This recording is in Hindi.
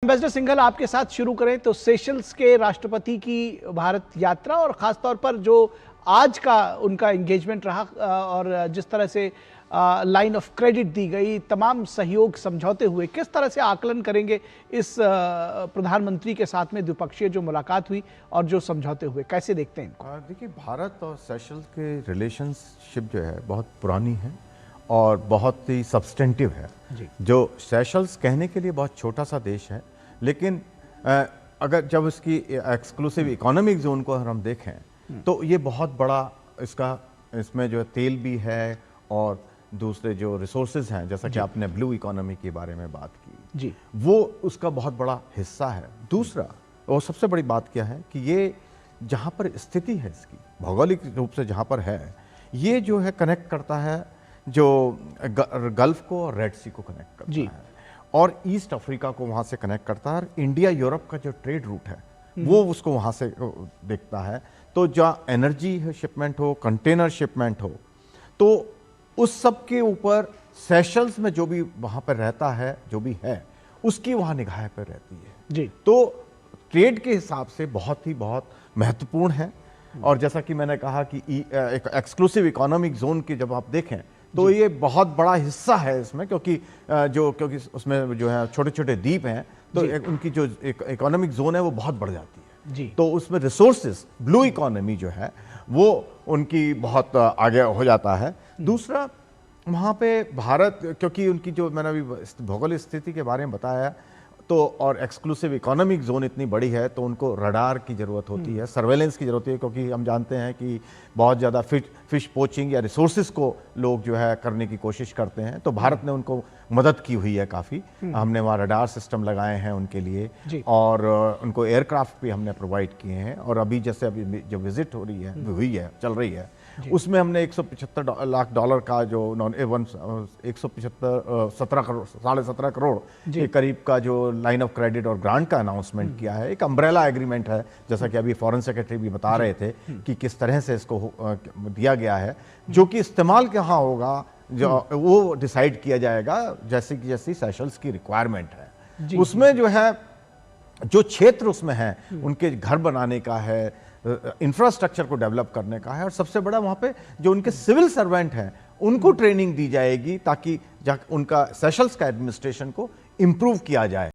एम्बेसडर सिंघल, आपके साथ शुरू करें तो सेशल्स के राष्ट्रपति की भारत यात्रा और खासतौर पर जो आज का उनका एंगेजमेंट रहा और जिस तरह से लाइन ऑफ क्रेडिट दी गई, तमाम सहयोग समझौते हुए, किस तरह से आकलन करेंगे इस प्रधानमंत्री के साथ में द्विपक्षीय जो मुलाकात हुई और जो समझौते हुए, कैसे देखते हैं इनको? देखिए, भारत और सेशल्स के रिलेशनशिप जो है बहुत पुरानी है और बहुत ही सब्सटेंटिव है। जो सेशल्स कहने के लिए बहुत छोटा सा देश है, लेकिन अगर जब इसकी एक्सक्लूसिव इकोनॉमिक जोन को हम देखें तो ये बहुत बड़ा इसमें जो तेल भी है और दूसरे जो रिसोर्सेज हैं, जैसा कि आपने ब्लू इकोनॉमी के बारे में बात की जी, वो उसका बहुत बड़ा हिस्सा है। दूसरा और सबसे बड़ी बात क्या है कि ये जहाँ पर स्थिति है इसकी भौगोलिक रूप से जहाँ पर है, ये जो है कनेक्ट करता है जो गल्फ को और रेड सी को कनेक्ट करता है और ईस्ट अफ्रीका को वहाँ से कनेक्ट करता है। और इंडिया यूरोप का जो ट्रेड रूट है वो उसको वहाँ से देखता है। तो जहाँ एनर्जी शिपमेंट हो, कंटेनर शिपमेंट हो, तो उस सब के ऊपर सेशल्स में जो भी वहाँ पर रहता है, जो भी है, उसकी वहाँ निगाह पर रहती है जी। तो ट्रेड के हिसाब से बहुत महत्वपूर्ण है। और जैसा कि मैंने कहा कि एक एक्सक्लूसिव इकोनॉमिक जोन की जब आप देखें तो ये बहुत बड़ा हिस्सा है इसमें, क्योंकि उसमें जो है छोटे छोटे द्वीप हैं, तो उनकी जो इकोनॉमिक जोन है वो बहुत बढ़ जाती है जी। तो उसमें रिसोर्सेज, ब्लू इकोनॉमी जो है वो उनकी बहुत आगे हो जाता है। दूसरा, वहाँ पे भारत, क्योंकि उनकी जो मैंने अभी भौगोलिक स्थिति के बारे में बताया, तो और एक्सक्लूसिव इकोनॉमिक जोन इतनी बड़ी है तो उनको रडार की ज़रूरत होती है, सर्वेलेंस की ज़रूरत है, क्योंकि हम जानते हैं कि बहुत ज़्यादा फिश पोचिंग या रिसोर्सेज को लोग जो है करने की कोशिश करते हैं। तो भारत ने उनको मदद की हुई है काफ़ी। हमने वहाँ रडार सिस्टम लगाए हैं उनके लिए और उनको एयरक्राफ्ट भी हमने प्रोवाइड किए हैं। और अभी जैसे अभी जो विजिट हो रही है चल रही है, उसमें हमने 175 लाख डॉलर का जो 17.5 करोड़ के करीब का जो लाइन ऑफ क्रेडिट और ग्रांट का अनाउंसमेंट किया है। एक अम्ब्रेला एग्रीमेंट है, जैसा कि अभी फॉरेन सेक्रेटरी भी बता रहे थे कि किस तरह से इसको दिया गया है, जो कि इस्तेमाल कहाँ होगा जो वो डिसाइड किया जाएगा जैसी सेशल्स की रिक्वायरमेंट है। उसमें जो है जो क्षेत्र उसमें है, उनके घर बनाने का है, इंफ्रास्ट्रक्चर को डेवलप करने का है, और सबसे बड़ा वहाँ पे जो उनके सिविल सर्वेंट हैं उनको ट्रेनिंग दी जाएगी ताकि उनका सेशल्स का एडमिनिस्ट्रेशन को इम्प्रूव किया जाए।